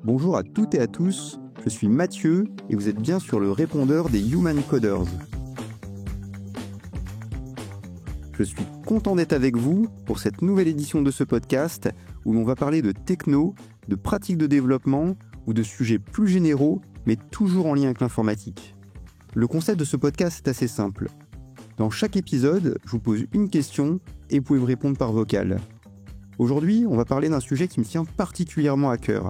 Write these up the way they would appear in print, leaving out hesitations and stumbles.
Bonjour à toutes et à tous, je suis Mathieu et vous êtes bien sur le répondeur des Human Coders. Je suis content d'être avec vous pour cette nouvelle édition de ce podcast où l'on va parler de techno, de pratiques de développement ou de sujets plus généraux mais toujours en lien avec l'informatique. Le concept de ce podcast est assez simple. Dans chaque épisode, je vous pose une question et vous pouvez me répondre par vocal. Aujourd'hui, on va parler d'un sujet qui me tient particulièrement à cœur.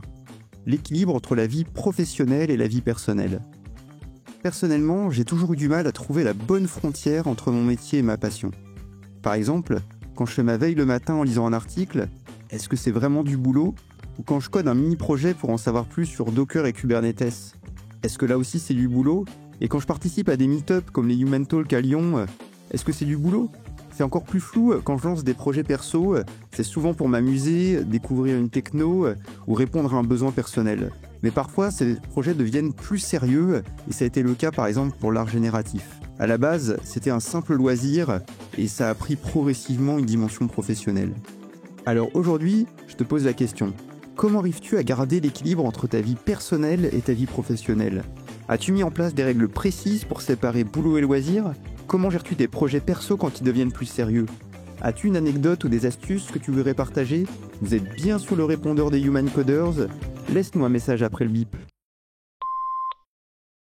L'équilibre entre la vie professionnelle et la vie personnelle. Personnellement, j'ai toujours eu du mal à trouver la bonne frontière entre mon métier et ma passion. Par exemple, quand je fais ma veille le matin en lisant un article, est-ce que c'est vraiment du boulot? Ou quand je code un mini-projet pour en savoir plus sur Docker et Kubernetes, est-ce que là aussi c'est du boulot? Et quand je participe à des meet-up comme les Human Talk à Lyon, est-ce que c'est du boulot? C'est encore plus flou quand je lance des projets perso, c'est souvent pour m'amuser, découvrir une techno ou répondre à un besoin personnel. Mais parfois, ces projets deviennent plus sérieux et ça a été le cas par exemple pour l'art génératif. À la base, c'était un simple loisir et ça a pris progressivement une dimension professionnelle. Alors aujourd'hui, je te pose la question. Comment arrives-tu à garder l'équilibre entre ta vie personnelle et ta vie professionnelle? As-tu mis en place des règles précises pour séparer boulot et loisir? Comment gères-tu tes projets perso quand ils deviennent plus sérieux? As-tu une anecdote ou des astuces que tu voudrais partager? Vous êtes bien sur le répondeur des Human Coders. Laisse-nous un message après le bip.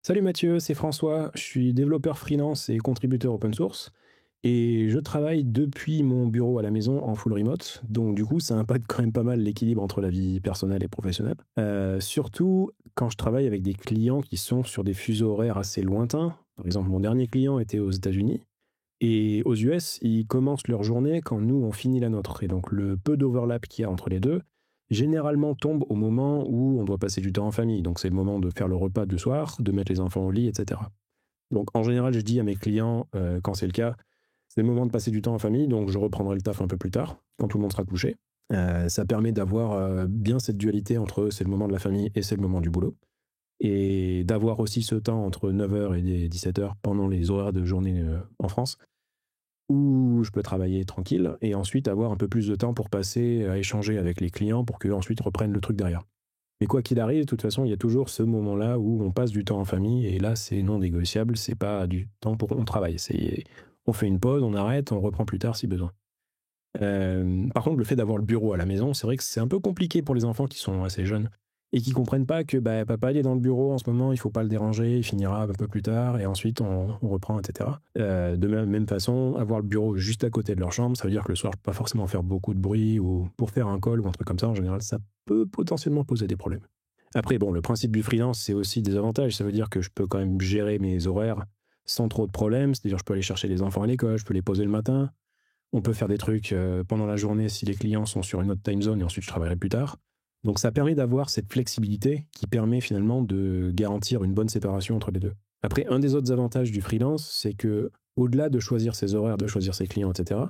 Salut Mathieu, c'est François. Je suis développeur freelance et contributeur open source. Et je travaille depuis mon bureau à la maison en full remote. Donc du coup, ça impacte quand même pas mal l'équilibre entre la vie personnelle et professionnelle. Surtout quand je travaille avec des clients qui sont sur des fuseaux horaires assez lointains. Par exemple, mon dernier client était aux États-Unis. Et aux US, ils commencent leur journée quand nous, on finit la nôtre. Et donc le peu d'overlap qu'il y a entre les deux, généralement tombe au moment où on doit passer du temps en famille. Donc c'est le moment de faire le repas du soir, de mettre les enfants au lit, etc. Donc en général, je dis à mes clients, quand c'est le cas, c'est le moment de passer du temps en famille, donc je reprendrai le taf un peu plus tard, quand tout le monde sera couché. Ça permet d'avoir bien cette dualité entre c'est le moment de la famille et c'est le moment du boulot. Et d'avoir aussi ce temps entre 9h et 17h pendant les horaires de journée en France, où je peux travailler tranquille, et ensuite avoir un peu plus de temps pour passer à échanger avec les clients pour qu'eux ensuite reprennent le truc derrière. Mais quoi qu'il arrive, de toute façon, il y a toujours ce moment-là où on passe du temps en famille, et là, c'est non négociable, c'est pas du temps pour on travaille. On fait une pause, on arrête, on reprend plus tard si besoin. Par contre, le fait d'avoir le bureau à la maison, c'est vrai que c'est un peu compliqué pour les enfants qui sont assez jeunes et qui comprennent pas que papa il est dans le bureau en ce moment, il faut pas le déranger, il finira un peu plus tard et ensuite on reprend, etc. De même façon, avoir le bureau juste à côté de leur chambre, ça veut dire que le soir je peux pas forcément faire beaucoup de bruit ou pour faire un call ou un truc comme ça, en général ça peut potentiellement poser des problèmes. Après bon, le principe du freelance c'est aussi des avantages, ça veut dire que je peux quand même gérer mes horaires sans trop de problèmes, c'est-à-dire je peux aller chercher les enfants à l'école, je peux les poser le matin, on peut faire des trucs pendant la journée si les clients sont sur une autre time zone et ensuite je travaillerai plus tard. Donc ça permet d'avoir cette flexibilité qui permet finalement de garantir une bonne séparation entre les deux. Après, un des autres avantages du freelance, c'est que au-delà de choisir ses horaires, de choisir ses clients, etc.,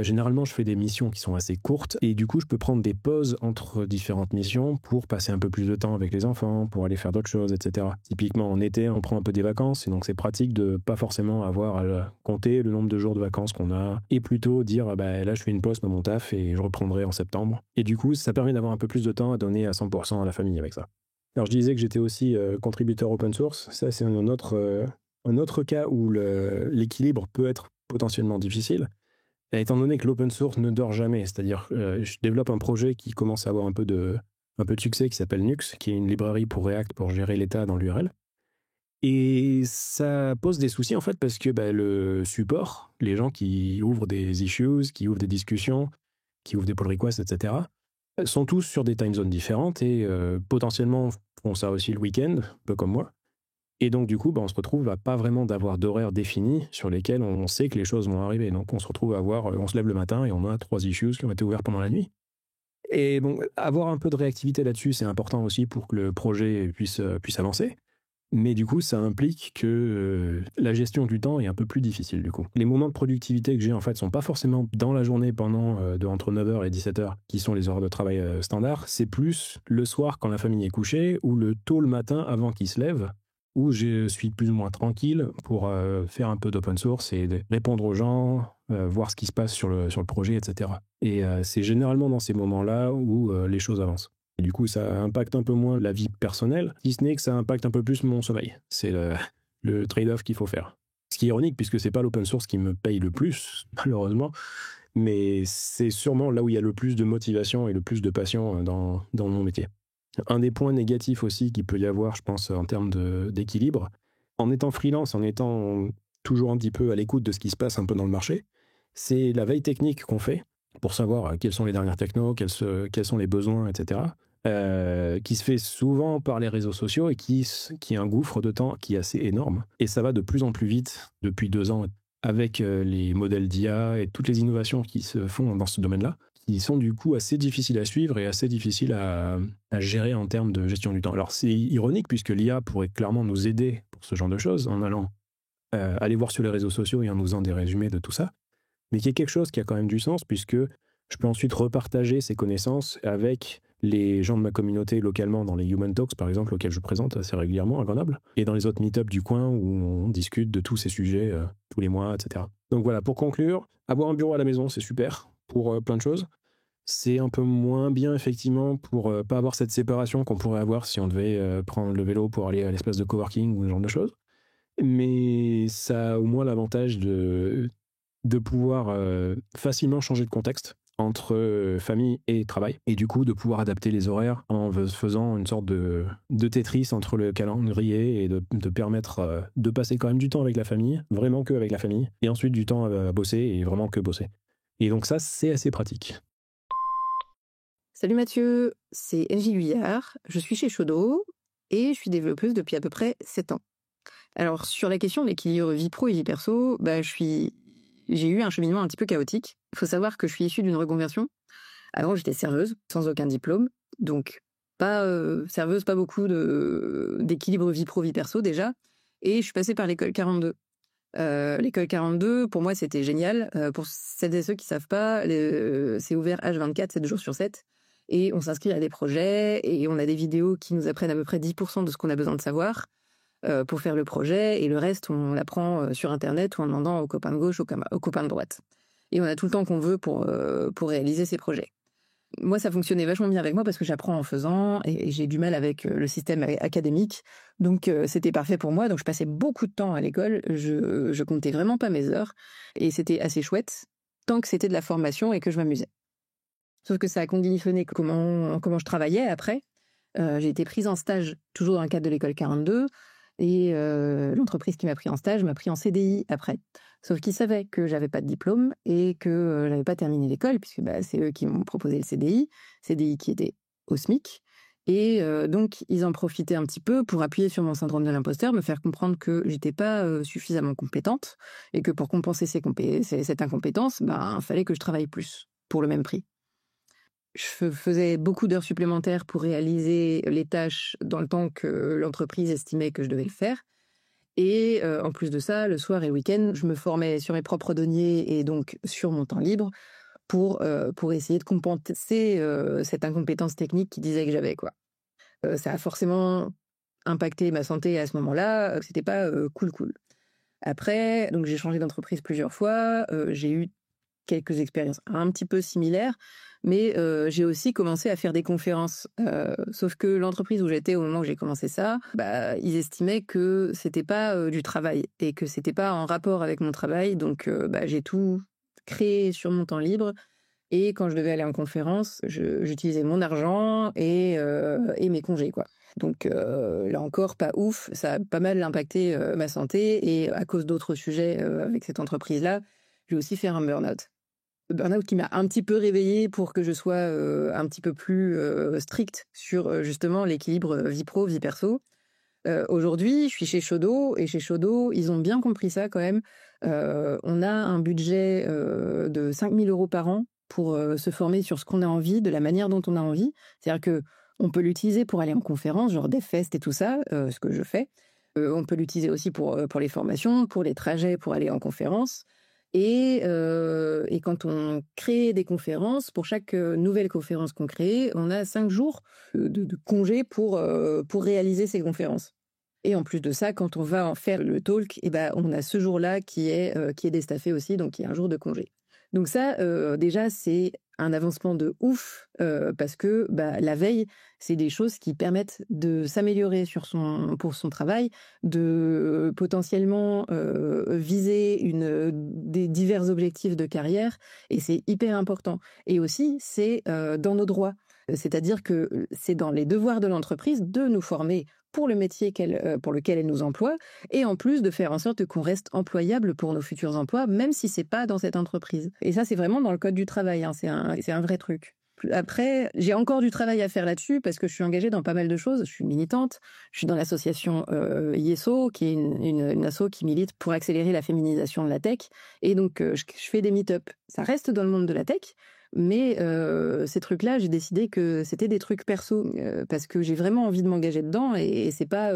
généralement je fais des missions qui sont assez courtes et du coup je peux prendre des pauses entre différentes missions pour passer un peu plus de temps avec les enfants, pour aller faire d'autres choses, etc. Typiquement en été, on prend un peu des vacances et donc c'est pratique de pas forcément avoir à compter le nombre de jours de vacances qu'on a et plutôt dire là je fais une pause dans mon taf et je reprendrai en septembre. Et du coup ça permet d'avoir un peu plus de temps à donner à 100% à la famille avec ça. Alors je disais que j'étais aussi contributeur open source, ça c'est un autre cas où l'équilibre peut être potentiellement difficile. Étant donné que l'open source ne dort jamais, c'est-à-dire je développe un projet qui commence à avoir un peu de succès qui s'appelle Nux, qui est une librairie pour React pour gérer l'état dans l'URL. Et ça pose des soucis en fait parce que le support, les gens qui ouvrent des issues, qui ouvrent des discussions, qui ouvrent des pull requests, etc., sont tous sur des time zones différentes et potentiellement font ça aussi le week-end, un peu comme moi. Et donc, du coup, on se retrouve à pas vraiment d'avoir d'horaires définis sur lesquels on sait que les choses vont arriver. Donc, on se retrouve à on se lève le matin et on a 3 issues qui ont été ouverts pendant la nuit. Et bon, avoir un peu de réactivité là-dessus, c'est important aussi pour que le projet puisse avancer. Mais du coup, ça implique que la gestion du temps est un peu plus difficile, du coup. Les moments de productivité que j'ai, en fait, sont pas forcément dans la journée pendant entre 9h et 17h, qui sont les horaires de travail standards. C'est plus le soir quand la famille est couchée ou le tôt le matin avant qu'ils se lèvent, où je suis plus ou moins tranquille pour faire un peu d'open source et répondre aux gens, voir ce qui se passe sur le projet, etc. Et c'est généralement dans ces moments-là où les choses avancent. Et du coup, ça impacte un peu moins la vie personnelle, si ce n'est que ça impacte un peu plus mon sommeil. C'est le trade-off qu'il faut faire. Ce qui est ironique, puisque c'est pas l'open source qui me paye le plus, malheureusement, mais c'est sûrement là où il y a le plus de motivation et le plus de passion dans mon métier. Un des points négatifs aussi qu'il peut y avoir, je pense, en termes d'équilibre, en étant freelance, en étant toujours un petit peu à l'écoute de ce qui se passe un peu dans le marché, c'est la veille technique qu'on fait pour savoir quelles sont les dernières technos, quels sont les besoins, etc., qui se fait souvent par les réseaux sociaux et qui est un gouffre de temps qui est assez énorme. Et ça va de plus en plus vite depuis 2 ans avec les modèles d'IA et toutes les innovations qui se font dans ce domaine-là, qui sont du coup assez difficiles à suivre et assez difficiles à gérer en termes de gestion du temps. Alors c'est ironique puisque l'IA pourrait clairement nous aider pour ce genre de choses en allant aller voir sur les réseaux sociaux et en nous faisant des résumés de tout ça, mais qui est quelque chose qui a quand même du sens puisque je peux ensuite repartager ces connaissances avec les gens de ma communauté localement dans les Human Talks, par exemple, auxquels je présente assez régulièrement à Grenoble, et dans les autres meet-ups du coin où on discute de tous ces sujets tous les mois, etc. Donc voilà, pour conclure, avoir un bureau à la maison, c'est super pour plein de choses. C'est un peu moins bien, effectivement, pour pas avoir cette séparation qu'on pourrait avoir si on devait prendre le vélo pour aller à l'espace de coworking ou ce genre de choses. Mais ça a au moins l'avantage de pouvoir facilement changer de contexte entre famille et travail, et du coup de pouvoir adapter les horaires en faisant une sorte de Tetris entre le calendrier et de permettre de passer quand même du temps avec la famille, vraiment que avec la famille, et ensuite du temps à bosser et vraiment que bosser. Et donc ça, c'est assez pratique. Salut Mathieu, c'est NJ Guyard, je suis chez Shodo et je suis développeuse depuis à peu près 7 ans. Alors sur la question de l'équilibre vie pro et vie perso, j'ai eu un cheminement un petit peu chaotique. Il faut savoir que je suis issue d'une reconversion. Avant j'étais serveuse, sans aucun diplôme, donc pas serveuse, pas beaucoup d'équilibre vie pro vie perso déjà, et je suis passée par l'école 42. L'école 42, pour moi, c'était génial. Pour celles et ceux qui savent pas, c'est ouvert H24, 7 jours sur 7. Et on s'inscrit à des projets et on a des vidéos qui nous apprennent à peu près 10% de ce qu'on a besoin de savoir pour faire le projet. Et le reste, on l'apprend sur Internet ou en demandant aux copains de gauche, aux copains de droite. Et on a tout le temps qu'on veut pour réaliser ces projets. Moi, ça fonctionnait vachement bien avec moi parce que j'apprends en faisant et j'ai du mal avec le système académique. Donc, c'était parfait pour moi. Donc, je passais beaucoup de temps à l'école. Je comptais vraiment pas mes heures et c'était assez chouette tant que c'était de la formation et que je m'amusais. Sauf que ça a conditionné comment je travaillais après. J'ai été prise en stage toujours dans le cadre de l'école 42 et l'entreprise qui m'a pris en stage m'a pris en CDI après. Sauf qu'ils savaient que j'avais pas de diplôme et que j'avais pas terminé l'école, puisque c'est eux qui m'ont proposé le CDI qui était au SMIC. Et donc, ils en profitaient un petit peu pour appuyer sur mon syndrome de l'imposteur, me faire comprendre que j'étais pas suffisamment compétente et que pour compenser cette incompétence, fallait que je travaille plus pour le même prix. Je faisais beaucoup d'heures supplémentaires pour réaliser les tâches dans le temps que l'entreprise estimait que je devais le faire. Et en plus de ça, le soir et le week-end, je me formais sur mes propres deniers et donc sur mon temps libre pour essayer de compenser cette incompétence technique qui disait que j'avais, quoi. Ça a forcément impacté ma santé à ce moment-là. C'était pas cool. Après, donc j'ai changé d'entreprise plusieurs fois. J'ai eu quelques expériences un petit peu similaires, mais j'ai aussi commencé à faire des conférences. Sauf que l'entreprise où j'étais au moment où j'ai commencé ça, ils estimaient que c'était pas du travail et que c'était pas en rapport avec mon travail. Donc j'ai tout créé sur mon temps libre. Et quand je devais aller en conférence, j'utilisais mon argent et mes congés, quoi. Donc là encore, pas ouf. Ça a pas mal impacté ma santé. Et à cause d'autres sujets avec cette entreprise-là, j'ai aussi fait un burn-out. Le burn-out qui m'a un petit peu réveillée pour que je sois un petit peu plus stricte sur justement l'équilibre vie pro, vie perso. Aujourd'hui, je suis chez Shodo et chez Shodo, ils ont bien compris ça quand même. On a un budget de 5 000 € par an pour se former sur ce qu'on a envie, de la manière dont on a envie. C'est-à-dire que on peut l'utiliser pour aller en conférence, genre DevFest et tout ça, ce que je fais. On peut l'utiliser aussi pour les formations, pour les trajets, pour aller en conférence. Et quand on crée des conférences, pour chaque nouvelle conférence qu'on crée, on a 5 jours de congé pour réaliser ces conférences. Et en plus de ça, quand on va en faire le talk, on a ce jour-là qui est déstaffé aussi, donc il y a un jour de congé. Donc ça, déjà, c'est un avancement de ouf parce que la veille, c'est des choses qui permettent de s'améliorer pour son travail, de potentiellement viser des divers objectifs de carrière, et c'est hyper important. Et aussi, c'est dans nos droits. C'est-à-dire que c'est dans les devoirs de l'entreprise de nous former pour le métier pour lequel elle nous emploie, et en plus de faire en sorte qu'on reste employable pour nos futurs emplois, même si c'est pas dans cette entreprise. Et ça, c'est vraiment dans le code du travail, hein, c'est un vrai truc. Après, j'ai encore du travail à faire là-dessus parce que je suis engagée dans pas mal de choses. Je suis militante, je suis dans l'association ISO, qui est une asso qui milite pour accélérer la féminisation de la tech. Et donc, je fais des meet-up. Ça reste dans le monde de la tech, mais ces trucs-là, j'ai décidé que c'était des trucs perso parce que j'ai vraiment envie de m'engager dedans et c'est pas...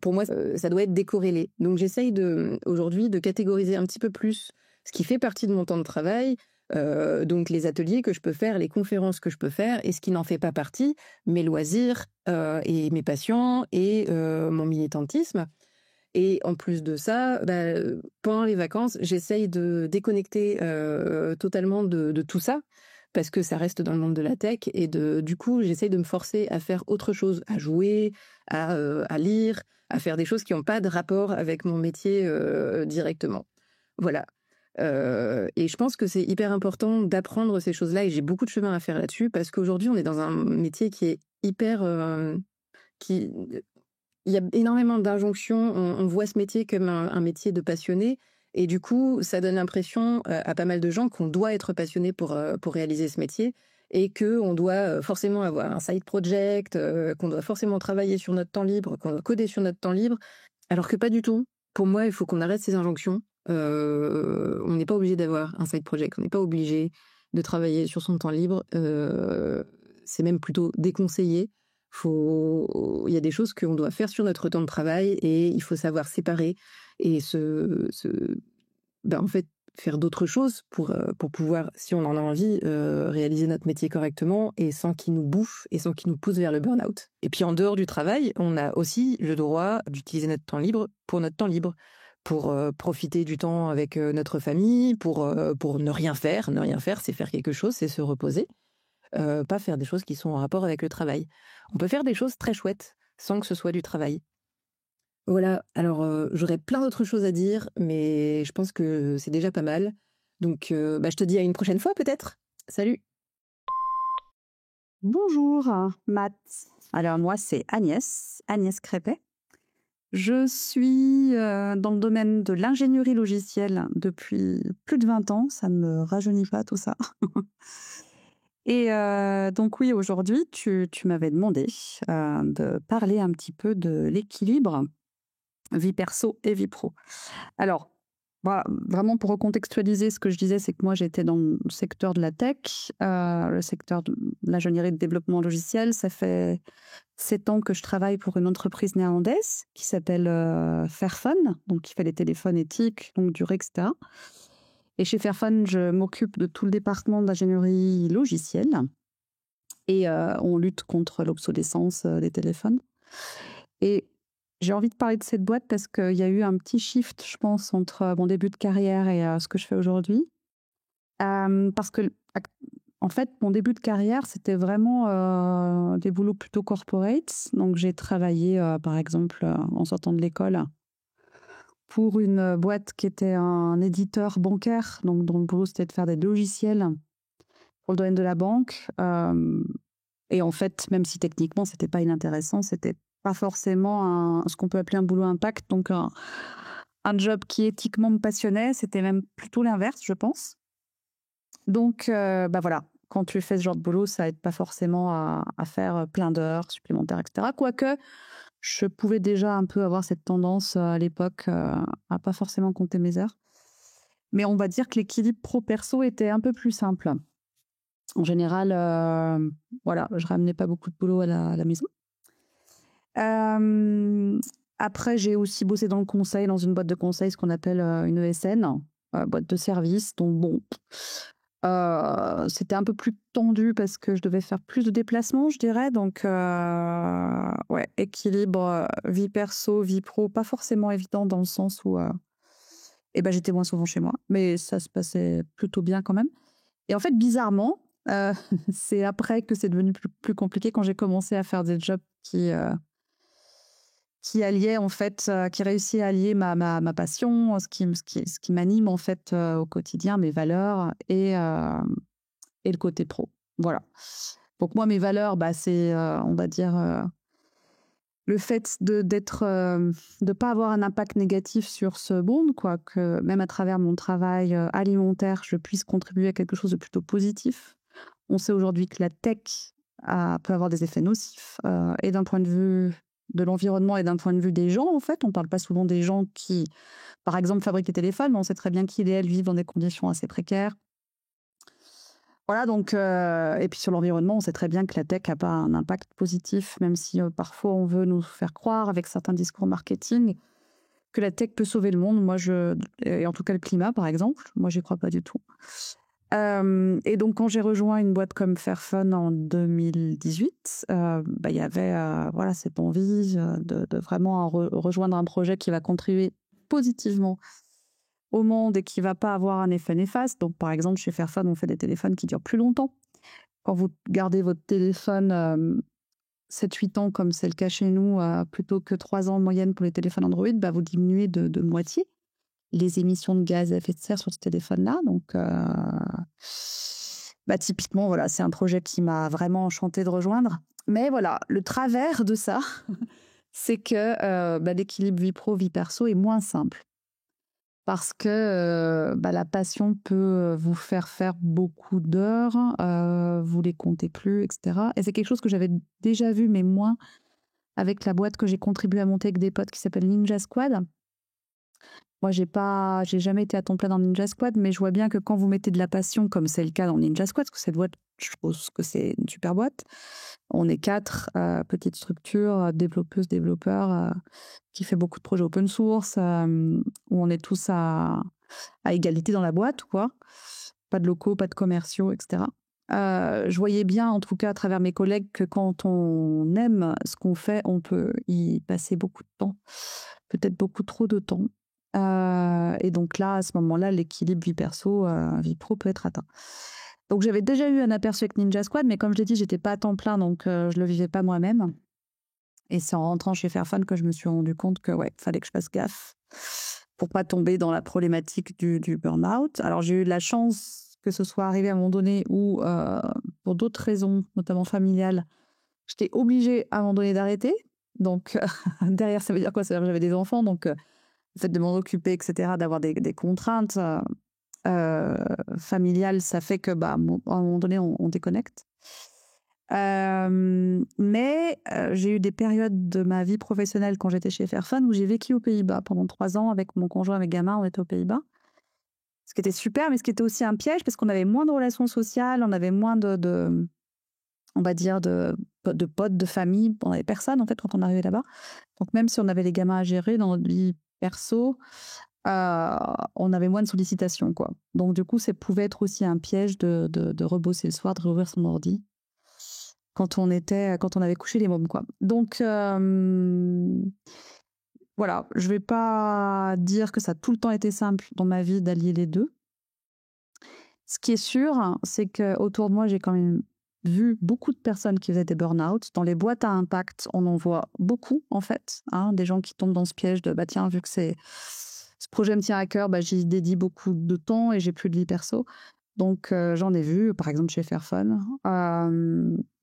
pour moi, ça doit être décorrélé. Donc, j'essaye aujourd'hui de catégoriser un petit peu plus ce qui fait partie de mon temps de travail, donc les ateliers que je peux faire, les conférences que je peux faire, et ce qui n'en fait pas partie, mes loisirs et mes passions et mon militantisme. Et en plus de ça, pendant les vacances, j'essaye de déconnecter totalement de tout ça, parce que ça reste dans le monde de la tech, et du coup, j'essaye de me forcer à faire autre chose, à jouer, à lire, à faire des choses qui n'ont pas de rapport avec mon métier directement. Voilà. Et je pense que c'est hyper important d'apprendre ces choses-là, et j'ai beaucoup de chemin à faire là-dessus, parce qu'aujourd'hui, on est dans un métier qui est hyper... Il y a énormément d'injonctions, on voit ce métier comme un métier de passionné, et du coup, ça donne l'impression à pas mal de gens qu'on doit être passionné pour réaliser ce métier, et qu'on doit forcément avoir un side project, qu'on doit forcément travailler sur notre temps libre, qu'on doit coder sur notre temps libre, alors que pas du tout. Pour moi, il faut qu'on arrête ces injonctions. On n'est pas obligé d'avoir un side project, on n'est pas obligé de travailler sur son temps libre, c'est même plutôt déconseillé. Il y a des choses qu'on doit faire sur notre temps de travail, et il faut savoir séparer et en fait, faire d'autres choses pour pouvoir, si on en a envie, réaliser notre métier correctement et sans qu'il nous bouffe et sans qu'il nous pousse vers le burn-out. Et puis en dehors du travail, on a aussi le droit d'utiliser notre temps libre pour notre temps libre, pour profiter du temps avec notre famille, pour ne rien faire. Ne rien faire, c'est faire quelque chose, c'est se reposer. Pas faire des choses qui sont en rapport avec le travail. On peut faire des choses très chouettes sans que ce soit du travail. Voilà, alors j'aurais plein d'autres choses à dire, mais je pense que c'est déjà pas mal. Donc je te dis à une prochaine fois peut-être. Salut! Bonjour Matt. Alors moi c'est Agnès Crépet. Je suis dans le domaine de l'ingénierie logicielle depuis plus de 20 ans. Ça ne me rajeunit pas tout ça. Et donc oui, aujourd'hui, tu m'avais demandé de parler un petit peu de l'équilibre vie perso et vie pro. Alors, vraiment pour recontextualiser, ce que je disais, c'est que moi, j'étais dans le secteur de la tech, le secteur de l'ingénierie de développement logiciel. Ça fait 7 ans que je travaille pour une entreprise néerlandaise qui s'appelle Fairphone, donc qui fait les téléphones éthiques, longue durée, etc. Et chez Fairphone, je m'occupe de tout le département d'ingénierie logicielle, et on lutte contre l'obsolescence des téléphones. Et j'ai envie de parler de cette boîte parce qu'il y a eu un petit shift, je pense, entre mon début de carrière et ce que je fais aujourd'hui. Parce que, en fait, mon début de carrière, c'était vraiment des boulots plutôt corporate. Donc, j'ai travaillé, par exemple, en sortant de l'école, pour une boîte qui était un éditeur bancaire, donc dont le boulot c'était de faire des logiciels pour le domaine de la banque. Et en fait, même si techniquement c'était pas inintéressant, c'était pas forcément ce qu'on peut appeler un boulot impact, donc un job qui éthiquement me passionnait. C'était même plutôt l'inverse, je pense. Donc voilà, quand tu fais ce genre de boulot, ça aide pas forcément à faire plein d'heures supplémentaires, etc. Quoique je pouvais déjà un peu avoir cette tendance à l'époque à pas forcément compter mes heures. Mais on va dire que l'équilibre pro-perso était un peu plus simple. En général, je ramenais pas beaucoup de boulot à la maison. Après, j'ai aussi bossé dans le conseil, dans une boîte de conseil, ce qu'on appelle une ESN, boîte de service. Donc c'était un peu plus tendu parce que je devais faire plus de déplacements, je dirais. Donc, équilibre vie perso, vie pro, pas forcément évident dans le sens où j'étais moins souvent chez moi. Mais ça se passait plutôt bien quand même. Et en fait, bizarrement, c'est après que c'est devenu plus compliqué quand j'ai commencé à faire des jobs qui alliaient, en fait, qui réussissaient à allier ma passion, ce qui m'anime, en fait, au quotidien, mes valeurs et le côté pro. Voilà. Donc moi, mes valeurs, c'est, on va dire, le fait de pas avoir un impact négatif sur ce monde, quoi, que même à travers mon travail alimentaire, je puisse contribuer à quelque chose de plutôt positif. On sait aujourd'hui que la tech peut avoir des effets nocifs, et d'un point de vue de l'environnement et d'un point de vue des gens, en fait. On ne parle pas souvent des gens qui, par exemple, fabriquent les téléphones, mais on sait très bien qu'ils et elles vivent dans des conditions assez précaires. Voilà, donc, et puis sur l'environnement, on sait très bien que la tech n'a pas un impact positif, même si parfois on veut nous faire croire avec certains discours marketing que la tech peut sauver le monde. Moi, et en tout cas le climat, par exemple, moi, j'y crois pas du tout. Et donc, quand j'ai rejoint une boîte comme Fairphone en 2018, il y avait voilà, cette envie de vraiment rejoindre un projet qui va contribuer positivement au monde et qui ne va pas avoir un effet néfaste. Donc, par exemple, chez Fairphone, on fait des téléphones qui durent plus longtemps. Quand vous gardez votre téléphone 7-8 ans, comme c'est le cas chez nous, plutôt que 3 ans en moyenne pour les téléphones Android, vous diminuez de moitié les émissions de gaz à effet de serre sur ce téléphone-là. Donc, typiquement, voilà, c'est un projet qui m'a vraiment enchanté de rejoindre. Mais voilà, le travers de ça, c'est que l'équilibre vie pro, vie perso est moins simple. Parce que la passion peut vous faire beaucoup d'heures, vous les comptez plus, etc. Et c'est quelque chose que j'avais déjà vu, mais moins avec la boîte que j'ai contribué à monter avec des potes qui s'appelle Ninja Squad. Moi, j'ai jamais été à temps plein dans Ninja Squad, mais je vois bien que quand vous mettez de la passion, comme c'est le cas dans Ninja Squad, parce que cette boîte, je trouve que c'est une super boîte. On est 4 petites structures, développeuses, développeurs, qui fait beaucoup de projets open source, où on est tous à égalité dans la boîte, quoi. Pas de locaux, pas de commerciaux, etc. Je voyais bien, en tout cas, à travers mes collègues, que quand on aime ce qu'on fait, on peut y passer beaucoup de temps, peut-être beaucoup trop de temps. Et donc là, à ce moment-là, l'équilibre vie perso, vie pro peut être atteint. Donc j'avais déjà eu un aperçu avec Ninja Squad, mais comme je l'ai dit, j'étais pas à temps plein, donc je le vivais pas moi-même. Et c'est en rentrant chez Fairphone que je me suis rendu compte que fallait que je fasse gaffe pour pas tomber dans la problématique du burn-out. Alors j'ai eu de la chance que ce soit arrivé à un moment donné où, pour d'autres raisons, notamment familiales, j'étais obligée à un moment donné d'arrêter. Donc derrière, ça veut dire quoi? Ça veut dire que j'avais des enfants, donc le fait de m'en occuper, etc., d'avoir des contraintes familiales, ça fait que à un moment donné, on déconnecte. Mais j'ai eu des périodes de ma vie professionnelle quand j'étais chez Fairphone où j'ai vécu aux Pays-Bas pendant 3 ans avec mon conjoint, mes gamins, on était aux Pays-Bas. Ce qui était super, mais ce qui était aussi un piège parce qu'on avait moins de relations sociales, on avait moins on va dire, de potes, de famille. On n'avait personne, en fait, quand on arrivait là-bas. Donc, même si on avait les gamins à gérer dans notre vie perso, on avait moins de sollicitations, quoi. Donc, du coup, ça pouvait être aussi un piège de rebosser le soir, de rouvrir son ordi quand on avait couché les mômes, quoi. Donc, voilà, je vais pas dire que ça a tout le temps été simple dans ma vie d'allier les deux. Ce qui est sûr, c'est qu'autour de moi, j'ai quand même vu beaucoup de personnes qui faisaient des burn-out. Dans les boîtes à impact, on en voit beaucoup, en fait. Des gens qui tombent dans ce piège de tiens, vu que ce projet me tient à cœur, j'y dédie beaucoup de temps et j'ai plus de vie perso. Donc, j'en ai vu, par exemple, chez Fairphone.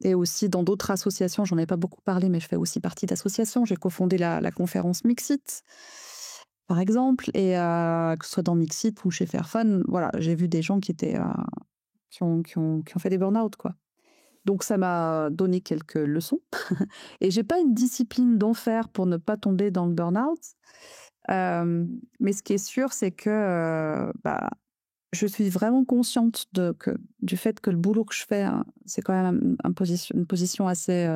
Et aussi dans d'autres associations, j'en ai pas beaucoup parlé, mais je fais aussi partie d'associations. J'ai cofondé la conférence Mixit, par exemple, et que ce soit dans Mixit ou chez Fairphone, voilà, j'ai vu des gens qui ont fait des burn-out, quoi. Donc, ça m'a donné quelques leçons. Et j'ai pas une discipline d'enfer pour ne pas tomber dans le burn-out. Mais ce qui est sûr, c'est que je suis vraiment consciente du fait que le boulot que je fais, c'est quand même une position assez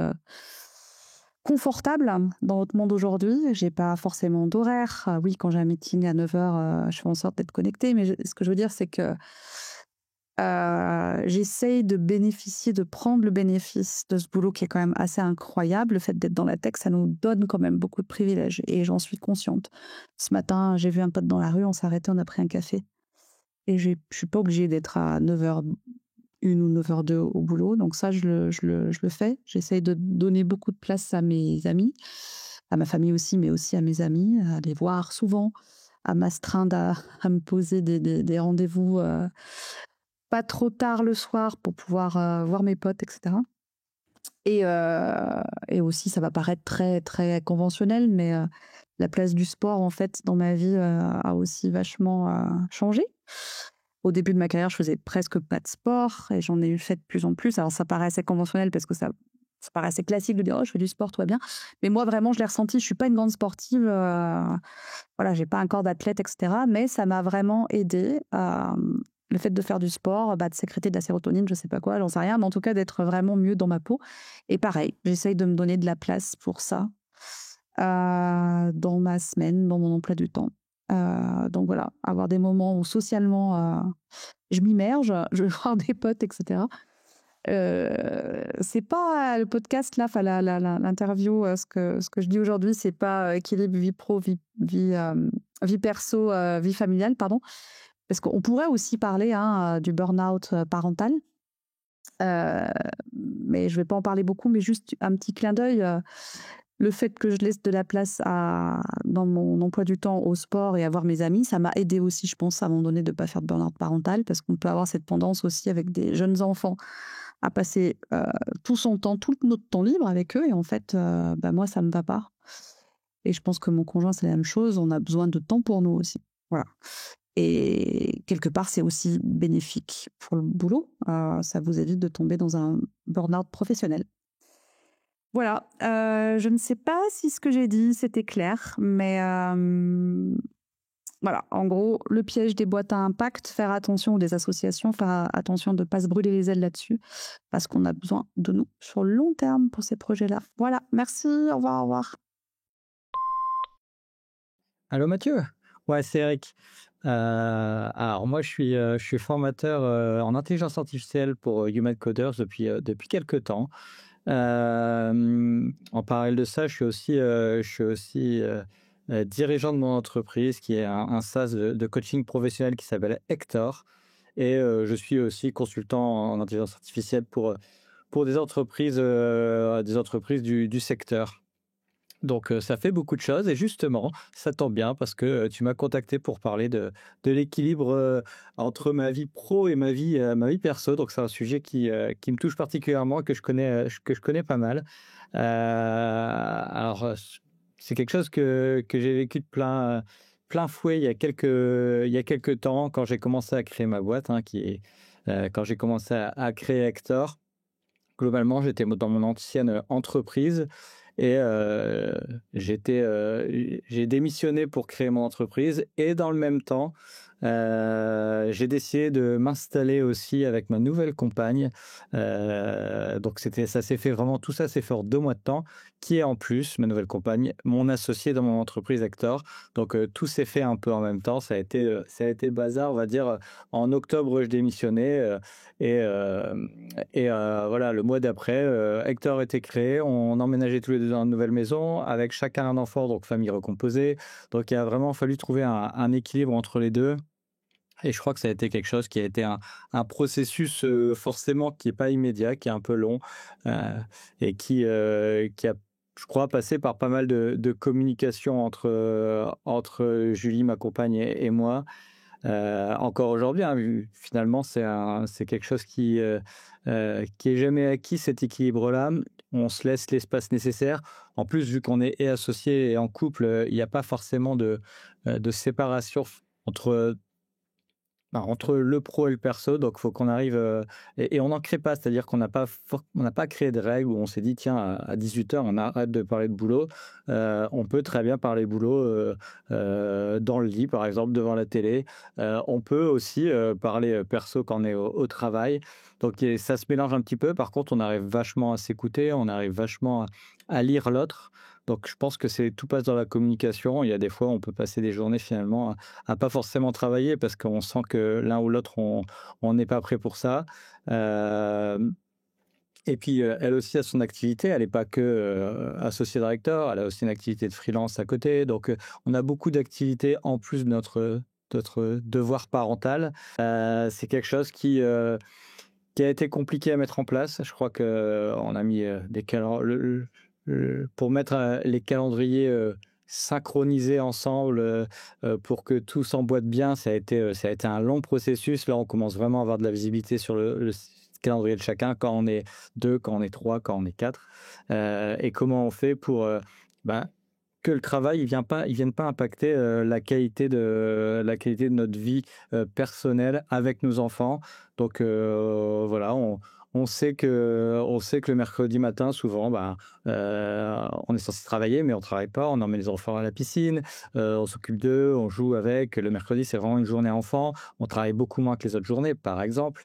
confortable dans notre monde aujourd'hui. J'ai pas forcément d'horaire. Oui, quand j'ai un meeting à 9h, je fais en sorte d'être connectée. Mais ce que je veux dire, c'est que j'essaye de prendre le bénéfice de ce boulot qui est quand même assez incroyable. Le fait d'être dans la tech, ça nous donne quand même beaucoup de privilèges et j'en suis consciente. Ce matin, j'ai vu un pote dans la rue, on s'est arrêté, on a pris un café. Et je ne suis pas obligée d'être à 9h 1 ou 9h02 au boulot. Donc ça, je le fais. J'essaye de donner beaucoup de place à mes amis, à ma famille aussi, mais aussi à mes amis, à les voir souvent, à m'astreindre à me poser des rendez-vous pas trop tard le soir pour pouvoir voir mes potes, etc. Et aussi, ça va paraître très, très conventionnel, mais la place du sport, en fait, dans ma vie a aussi vachement changé. Au début de ma carrière, je faisais presque pas de sport et j'en ai fait de plus en plus. Alors, ça paraît assez conventionnel parce que ça paraît assez classique de dire « Oh, je fais du sport, tout va bien ». Mais moi, vraiment, je l'ai ressenti. Je suis pas une grande sportive. Voilà, j'ai pas un corps d'athlète, etc. Mais ça m'a vraiment aidée. Le fait de faire du sport, de sécréter de la sérotonine, je sais pas quoi, j'en sais rien. Mais en tout cas, d'être vraiment mieux dans ma peau. Et pareil, j'essaye de me donner de la place pour ça dans ma semaine, dans mon emploi du temps. Donc voilà, avoir des moments où socialement je m'immerge, je vais voir des potes, etc. C'est pas le podcast là, enfin l'interview, ce que je dis aujourd'hui, c'est pas équilibre vie pro, vie perso, vie familiale, pardon. Parce qu'on pourrait aussi parler du burn-out parental. Mais je vais pas en parler beaucoup, mais juste un petit clin d'œil. Le fait que je laisse de la place dans mon emploi du temps au sport et à voir mes amis, ça m'a aidé aussi, je pense, à un moment donné, de ne pas faire de burn-out parental, parce qu'on peut avoir cette tendance aussi avec des jeunes enfants à passer tout notre temps libre avec eux. Et en fait, moi, ça ne me va pas. Et je pense que mon conjoint, c'est la même chose. On a besoin de temps pour nous aussi. Voilà. Et quelque part, c'est aussi bénéfique pour le boulot. Ça vous évite de tomber dans un burn-out professionnel. Voilà, je ne sais pas si ce que j'ai dit, c'était clair, mais voilà, en gros, le piège des boîtes à impact, faire attention, ou des associations, faire attention de ne pas se brûler les ailes là-dessus, parce qu'on a besoin de nous sur le long terme pour ces projets-là. Voilà, merci, au revoir, au revoir. Allô Mathieu? Ouais, c'est Eric. Alors moi, je suis formateur en intelligence artificielle pour Human Coders depuis quelques temps. En parallèle de ça, je suis aussi dirigeant de mon entreprise qui est un SaaS de coaching professionnel qui s'appelle Hector. Et je suis aussi consultant en intelligence artificielle pour des entreprises du secteur. Donc, ça fait beaucoup de choses et justement, ça tombe bien parce que tu m'as contacté pour parler de l'équilibre entre ma vie pro et ma vie perso. Donc, c'est un sujet qui me touche particulièrement, que je connais pas mal. Alors, c'est quelque chose que j'ai vécu de plein fouet il y a quelques temps quand j'ai commencé à créer ma boîte, quand j'ai commencé à créer Hector. Globalement, j'étais dans mon ancienne entreprise. Et j'ai démissionné pour créer mon entreprise et dans le même temps, j'ai décidé de m'installer aussi avec ma nouvelle compagne. Donc ça s'est fait vraiment, tout ça s'est fait en 2 mois de temps, qui est en plus, ma nouvelle compagne, mon associé dans mon entreprise Hector. Donc tout s'est fait un peu en même temps. Ça a été le bazar, on va dire. En octobre, je démissionnais voilà, le mois d'après, Hector était créé. On emménageait tous les 2 dans une nouvelle maison avec chacun un enfant, donc famille recomposée. Donc il a vraiment fallu trouver un équilibre entre les deux. Et je crois que ça a été quelque chose qui a été un processus forcément qui n'est pas immédiat, qui est un peu long et qui a, je crois, passé par pas mal de communication entre Julie, ma compagne, et moi. Encore aujourd'hui, finalement, c'est quelque chose qui est jamais acquis, cet équilibre-là. On se laisse l'espace nécessaire. En plus, vu qu'on est associé et en couple, il n'y a pas forcément de séparation entre le pro et le perso, donc il faut qu'on arrive et on n'en crée pas, c'est-à-dire qu'on n'a pas créé de règles où on s'est dit tiens, à 18h on arrête de parler de boulot. On peut très bien parler boulot dans le lit, par exemple, devant la télé. On peut aussi parler perso quand on est au travail. Donc ça se mélange un petit peu. Par contre, on arrive vachement à s'écouter, on arrive vachement à lire l'autre. Donc, je pense que tout passe dans la communication. Il y a des fois, on peut passer des journées finalement à pas forcément travailler parce qu'on sent que l'un ou l'autre, on n'est pas prêt pour ça. Et puis, elle aussi a son activité. Elle n'est pas que associée directeur. Elle a aussi une activité de freelance à côté. Donc, on a beaucoup d'activités en plus de notre devoir parental. C'est quelque chose qui qui a été compliqué à mettre en place. Je crois qu'on a mis des calendriers pour mettre les calendriers synchronisés ensemble pour que tout s'emboîte bien. Ça a été un long processus. Là, on commence vraiment à avoir de la visibilité sur le calendrier de chacun, quand on est 2, quand on est 3, quand on est 4. Et comment on fait pour que le travail ne vienne pas impacter la qualité de notre vie personnelle avec nos enfants. Donc voilà, on sait que le mercredi matin, souvent, on est censé travailler, mais on ne travaille pas. On emmène les enfants à la piscine, on s'occupe d'eux, on joue avec. Le mercredi, c'est vraiment une journée enfant. On travaille beaucoup moins que les autres journées, par exemple.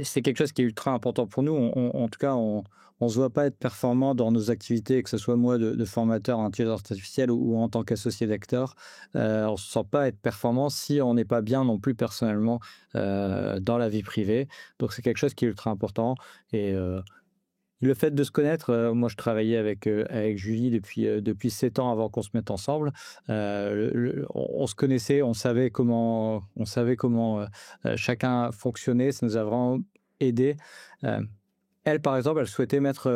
C'est quelque chose qui est ultra important pour nous. En tout cas, on ne se voit pas être performant dans nos activités, que ce soit moi de formateur en intelligence artificielle ou en tant qu'associé d'acteur. On ne se sent pas être performant si on n'est pas bien non plus personnellement dans la vie privée. Donc, c'est quelque chose qui est ultra important. Et le fait de se connaître, moi je travaillais avec Julie depuis 7 ans avant qu'on se mette ensemble. On se connaissait, on savait comment chacun fonctionnait. Ça nous a vraiment aidé. Elle, par exemple, elle souhaitait mettre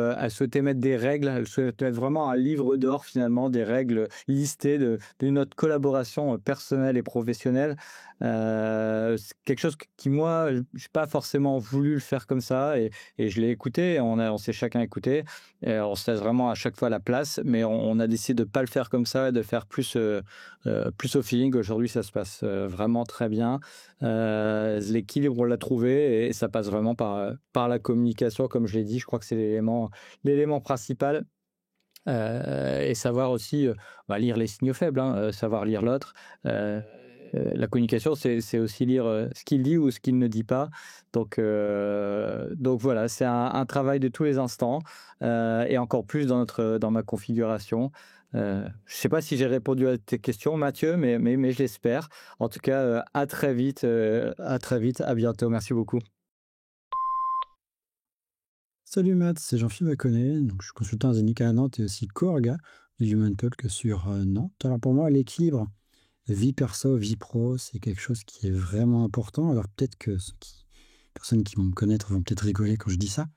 des règles. Elle souhaitait mettre vraiment un livre d'or, finalement, des règles listées de notre collaboration personnelle et professionnelle. C'est quelque chose qui, moi, je n'ai pas forcément voulu le faire comme ça. Et je l'ai écouté. On s'est chacun écouté. Et on se laisse vraiment à chaque fois la place. Mais on a décidé de ne pas le faire comme ça et de faire plus au feeling. Aujourd'hui, ça se passe vraiment très bien. L'équilibre, on l'a trouvé. Et ça passe vraiment par la communication, comme je l'ai dit. Je crois que c'est l'élément principal. Et savoir aussi lire les signaux faibles, savoir lire l'autre. La communication, c'est aussi lire ce qu'il dit ou ce qu'il ne dit pas. Donc voilà, c'est un travail de tous les instants et encore plus dans ma configuration. Je ne sais pas si j'ai répondu à tes questions, Mathieu, mais je l'espère. En tout cas, à très vite, à bientôt. Merci beaucoup. Salut Matt, c'est Jean-Philippe Baconnet, donc je suis consultant à Zenica à Nantes et aussi co-orga du Human Talk sur Nantes. Alors pour moi, l'équilibre vie perso, vie pro, c'est quelque chose qui est vraiment important. Alors peut-être que personnes qui vont me connaître vont peut-être rigoler quand je dis ça.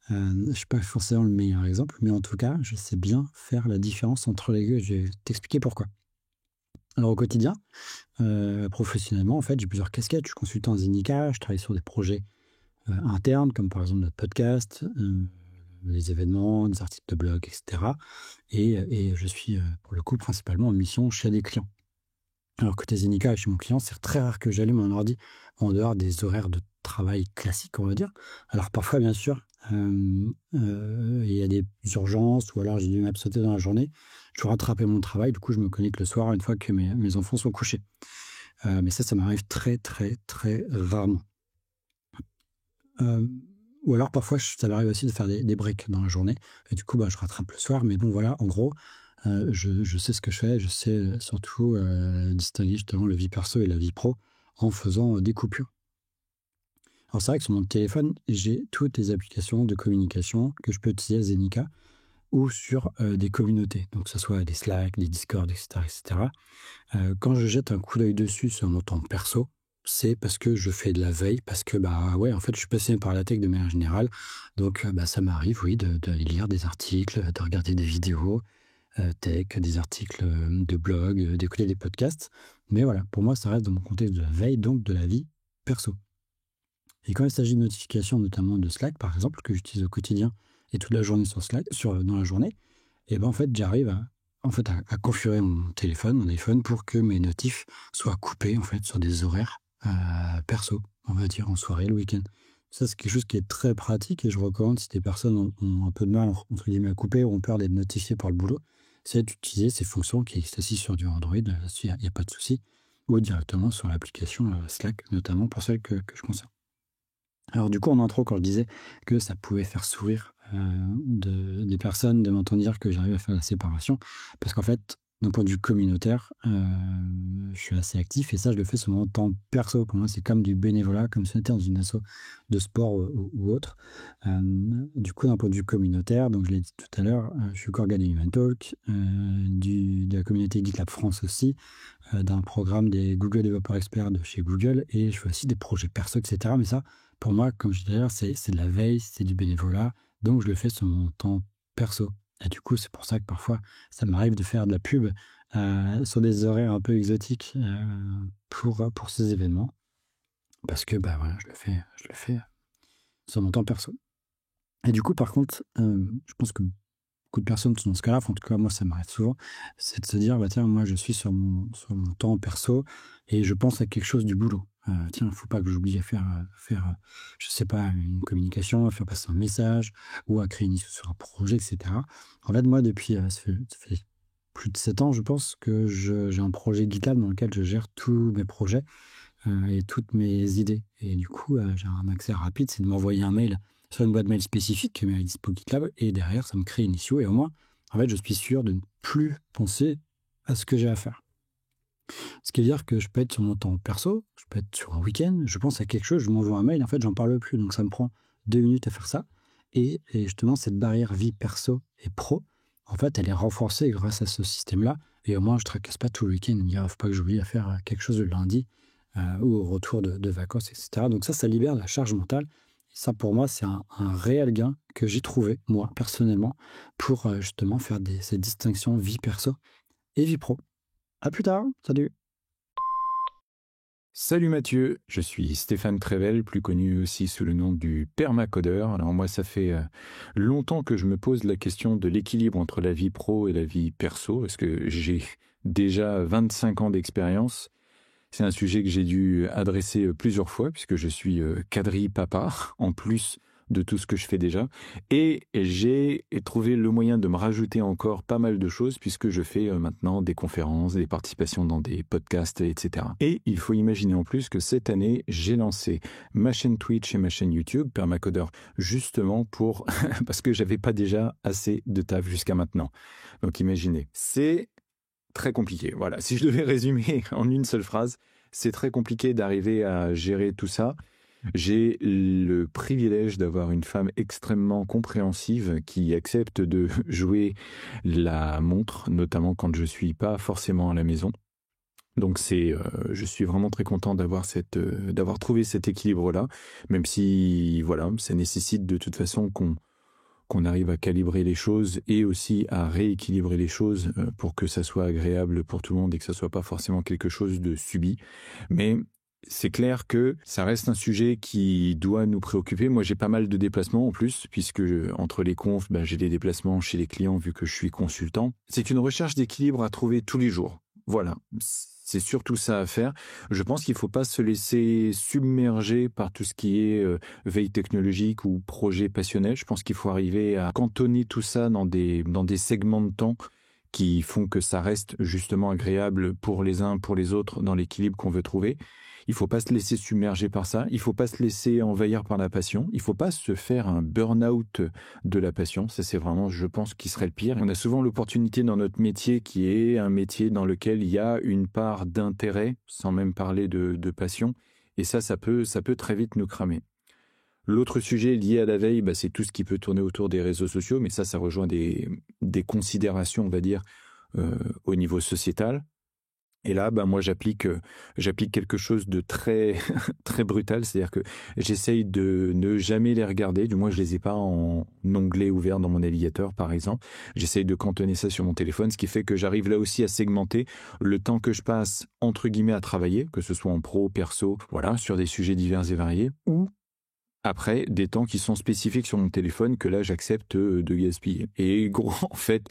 Je ne suis pas forcément le meilleur exemple, mais en tout cas, je sais bien faire la différence entre les deux. Je vais t'expliquer pourquoi. Alors au quotidien, professionnellement, en fait, j'ai plusieurs casquettes. Je suis consultant à Zenica, je travaille sur des projets internes, comme par exemple notre podcast, les événements, des articles de blog, etc. Et je suis, pour le coup, principalement en mission chez des clients. Alors côté Zenica, chez mon client, c'est très rare que j'allume mon ordi en dehors des horaires de travail classiques, on va dire. Alors parfois, bien sûr, il y a des urgences ou alors j'ai dû m'absenter dans la journée. Je dois rattraper mon travail, du coup je me connecte le soir une fois que mes enfants sont couchés. Mais ça m'arrive très très très rarement. Ou alors parfois ça m'arrive aussi de faire des breaks dans la journée et du coup je rattrape le soir, mais bon voilà, en gros je sais ce que je fais, je sais surtout distinguer justement la vie perso et la vie pro en faisant des coupures. Alors c'est vrai que sur mon téléphone j'ai toutes les applications de communication que je peux utiliser à Zenica ou sur des communautés, donc que ce soit des Slack, des Discord, etc. Quand je jette un coup d'œil dessus sur mon temps perso, c'est parce que je fais de la veille, parce que en fait je suis passionné par la tech de manière générale, donc ça m'arrive de lire des articles, de regarder des vidéos tech, des articles de blog, d'écouter des podcasts, mais voilà, pour moi ça reste dans mon contexte de la veille, donc de la vie perso. Et quand il s'agit de notifications, notamment de Slack par exemple, que j'utilise au quotidien et toute la journée sur Slack, dans la journée, et en fait j'arrive à configurer mon iPhone pour que mes notifs soient coupés en fait sur des horaires perso, on va dire en soirée, le week-end. Ça, c'est quelque chose qui est très pratique et je recommande, si des personnes ont un peu de mal entre guillemets à couper ou ont peur d'être notifiées par le boulot, c'est d'utiliser ces fonctions qui existent aussi sur du Android, là-dessus il n'y a pas de souci, ou directement sur l'application Slack, notamment pour celle que je conseille. Alors du coup, en intro, quand je disais que ça pouvait faire sourire des personnes de m'entendre dire que j'arrive à faire la séparation, parce qu'en fait, d'un point de vue communautaire, je suis assez actif et ça, je le fais sur mon temps perso. Pour moi, c'est comme du bénévolat, comme si on était dans une asso de sport ou autre. Du coup, d'un point de vue communautaire, donc je l'ai dit tout à l'heure, je suis co-orga de Human Talk, de la communauté GitLab France aussi, d'un programme des Google Developer Experts de chez Google et je fais aussi des projets perso, etc. Mais ça, pour moi, comme je disais d'ailleurs, c'est de la veille, c'est du bénévolat, donc je le fais sur mon temps perso. Et du coup, c'est pour ça que parfois, ça m'arrive de faire de la pub sur des horaires un peu exotiques pour ces événements. Parce que voilà, je le fais sur mon temps perso. Et du coup, par contre, je pense que beaucoup de personnes sont dans ce cas-là, en tout cas, moi, ça m'arrive souvent, c'est de se dire, tiens, moi, je suis sur mon temps perso et je pense à quelque chose du boulot. Tiens, il ne faut pas que j'oublie à faire je sais pas, une communication, à faire passer un message ou à créer une issue sur un projet, etc. En fait, moi, depuis ça fait plus de 7 ans, je pense que j'ai un projet GitLab dans lequel je gère tous mes projets et toutes mes idées. Et du coup, j'ai un accès rapide, c'est de m'envoyer un mail sur une boîte mail spécifique qui est à dispo GitLab et derrière, ça me crée une issue et au moins, en fait, je suis sûr de ne plus penser à ce que j'ai à faire. Ce qui veut dire que je peux être sur mon temps perso, je peux être sur un week-end, je pense à quelque chose, je m'envoie un mail, en fait, j'en parle plus. Donc, ça me prend 2 minutes à faire ça. Et justement, cette barrière vie perso et pro, en fait, elle est renforcée grâce à ce système-là. Et au moins, je ne tracasse pas tout le week-end. Il ne faut pas que j'oublie à faire quelque chose le lundi ou au retour de vacances, etc. Donc ça libère la charge mentale. Et ça, pour moi, c'est un réel gain que j'ai trouvé, moi, personnellement, pour justement faire ces distinctions vie perso et vie pro. À plus tard, salut. Salut Mathieu, je suis Stéphane Trével, plus connu aussi sous le nom du permacodeur. Alors moi, ça fait longtemps que je me pose la question de l'équilibre entre la vie pro et la vie perso, parce que j'ai déjà 25 ans d'expérience. C'est un sujet que j'ai dû adresser plusieurs fois, puisque je suis quadri-papa, en plus de tout ce que je fais déjà. Et j'ai trouvé le moyen de me rajouter encore pas mal de choses, puisque je fais maintenant des conférences, des participations dans des podcasts, etc. Et il faut imaginer en plus que cette année, j'ai lancé ma chaîne Twitch et ma chaîne YouTube, Permacodeur, justement pour parce que j'avais pas déjà assez de taf jusqu'à maintenant. Donc imaginez, c'est très compliqué. Voilà, si je devais résumer en une seule phrase, c'est très compliqué d'arriver à gérer tout ça. J'ai le privilège d'avoir une femme extrêmement compréhensive qui accepte de jouer la montre, notamment quand je suis pas forcément à la maison. Donc je suis vraiment très content d'avoir trouvé cet équilibre-là, même si voilà, ça nécessite de toute façon qu'on arrive à calibrer les choses et aussi à rééquilibrer les choses pour que ça soit agréable pour tout le monde et que ça soit pas forcément quelque chose de subi. Mais c'est clair que ça reste un sujet qui doit nous préoccuper. Moi, j'ai pas mal de déplacements en plus, puisque entre les confs, j'ai des déplacements chez les clients vu que je suis consultant. C'est une recherche d'équilibre à trouver tous les jours. Voilà, c'est surtout ça à faire. Je pense qu'il ne faut pas se laisser submerger par tout ce qui est veille technologique ou projet passionnel. Je pense qu'il faut arriver à cantonner tout ça dans des segments de temps qui font que ça reste justement agréable pour les uns, pour les autres, dans l'équilibre qu'on veut trouver. Il ne faut pas se laisser submerger par ça. Il ne faut pas se laisser envahir par la passion. Il ne faut pas se faire un burn-out de la passion. Ça, c'est vraiment, je pense, qui serait le pire. On a souvent l'opportunité dans notre métier qui est un métier dans lequel il y a une part d'intérêt, sans même parler de passion. Et ça peut très vite nous cramer. L'autre sujet lié à la veille, c'est tout ce qui peut tourner autour des réseaux sociaux. Mais ça rejoint des considérations, on va dire, au niveau sociétal. Et là, moi, j'applique quelque chose de très, très brutal. C'est-à-dire que j'essaye de ne jamais les regarder. Du moins, je les ai pas en onglet ouvert dans mon navigateur, par exemple. J'essaye de cantonner ça sur mon téléphone, ce qui fait que j'arrive là aussi à segmenter le temps que je passe, entre guillemets, à travailler, que ce soit en pro, perso, voilà, sur des sujets divers et variés, ou après, des temps qui sont spécifiques sur mon téléphone que là, j'accepte de gaspiller. Et gros, en fait,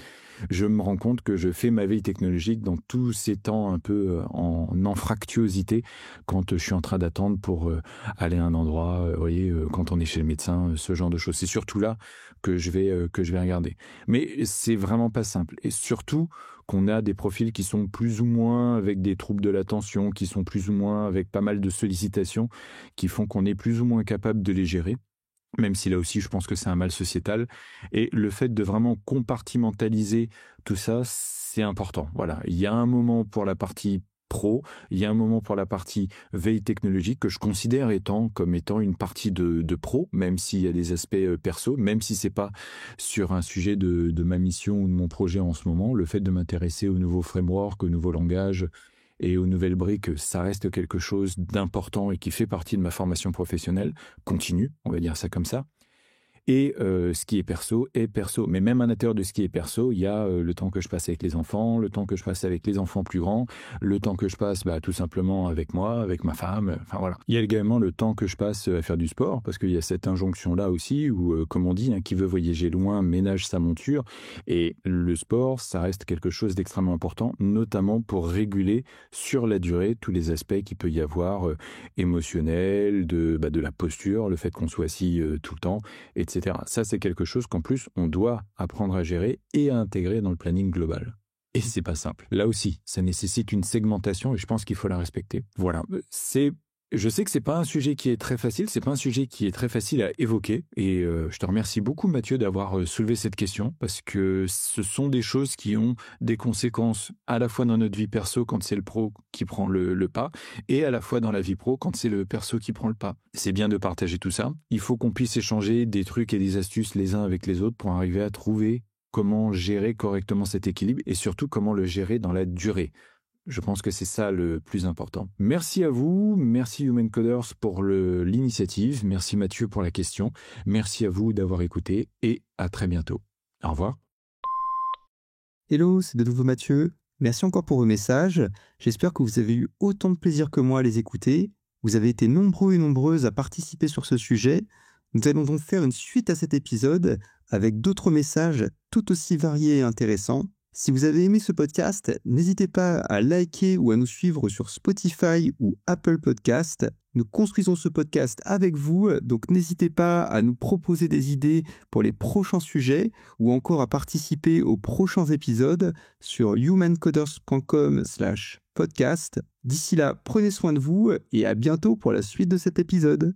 je me rends compte que je fais ma veille technologique dans tous ces temps un peu en anfractuosité quand je suis en train d'attendre pour aller à un endroit, vous voyez, quand on est chez le médecin, ce genre de choses. C'est surtout là que je vais regarder. Mais c'est vraiment pas simple. Et surtout qu'on a des profils qui sont plus ou moins avec des troubles de l'attention, qui sont plus ou moins avec pas mal de sollicitations, qui font qu'on est plus ou moins capable de les gérer. même si là aussi je pense que c'est un mal sociétal. Et le fait de vraiment compartimentaliser tout ça, c'est important. Voilà, il y a un moment pour la partie pro, il y a un moment pour la partie veille technologique que je considère comme étant une partie de pro, même s'il y a des aspects perso, même si c'est pas sur un sujet de ma mission ou de mon projet en ce moment. Le fait de m'intéresser aux nouveaux frameworks, aux nouveaux langages et aux nouvelles briques, ça reste quelque chose d'important et qui fait partie de ma formation professionnelle continue, on va dire ça comme ça. Et ce qui est perso est perso. Mais même à l'intérieur de ce qui est perso, il y a le temps que je passe avec les enfants, le temps que je passe avec les enfants plus grands, le temps que je passe tout simplement avec moi, avec ma femme. Enfin voilà. Il y a également le temps que je passe à faire du sport, parce qu'il y a cette injonction-là aussi, où, comme on dit, qui veut voyager loin ménage sa monture. Et le sport, ça reste quelque chose d'extrêmement important, notamment pour réguler sur la durée tous les aspects qu'il peut y avoir émotionnels, de la posture, le fait qu'on soit assis tout le temps, etc. Ça, c'est quelque chose qu'en plus, on doit apprendre à gérer et à intégrer dans le planning global. Et c'est pas simple. Là aussi, ça nécessite une segmentation et je pense qu'il faut la respecter. Voilà. Je sais que c'est pas un sujet qui est très facile, c'est pas un sujet qui est très facile à évoquer et je te remercie beaucoup Mathieu d'avoir soulevé cette question parce que ce sont des choses qui ont des conséquences à la fois dans notre vie perso quand c'est le pro qui prend le pas et à la fois dans la vie pro quand c'est le perso qui prend le pas. C'est bien de partager tout ça. Il faut qu'on puisse échanger des trucs et des astuces les uns avec les autres pour arriver à trouver comment gérer correctement cet équilibre et surtout comment le gérer dans la durée. Je pense que c'est ça le plus important. Merci à vous, merci Human Coders pour l'initiative, merci Mathieu pour la question, merci à vous d'avoir écouté et à très bientôt. Au revoir. Hello, c'est de nouveau Mathieu. Merci encore pour vos messages. J'espère que vous avez eu autant de plaisir que moi à les écouter. Vous avez été nombreux et nombreuses à participer sur ce sujet. Nous allons donc faire une suite à cet épisode avec d'autres messages tout aussi variés et intéressants. Si vous avez aimé ce podcast, n'hésitez pas à liker ou à nous suivre sur Spotify ou Apple Podcast. Nous construisons ce podcast avec vous, donc n'hésitez pas à nous proposer des idées pour les prochains sujets ou encore à participer aux prochains épisodes sur humancoders.com/podcast. D'ici là, prenez soin de vous et à bientôt pour la suite de cet épisode.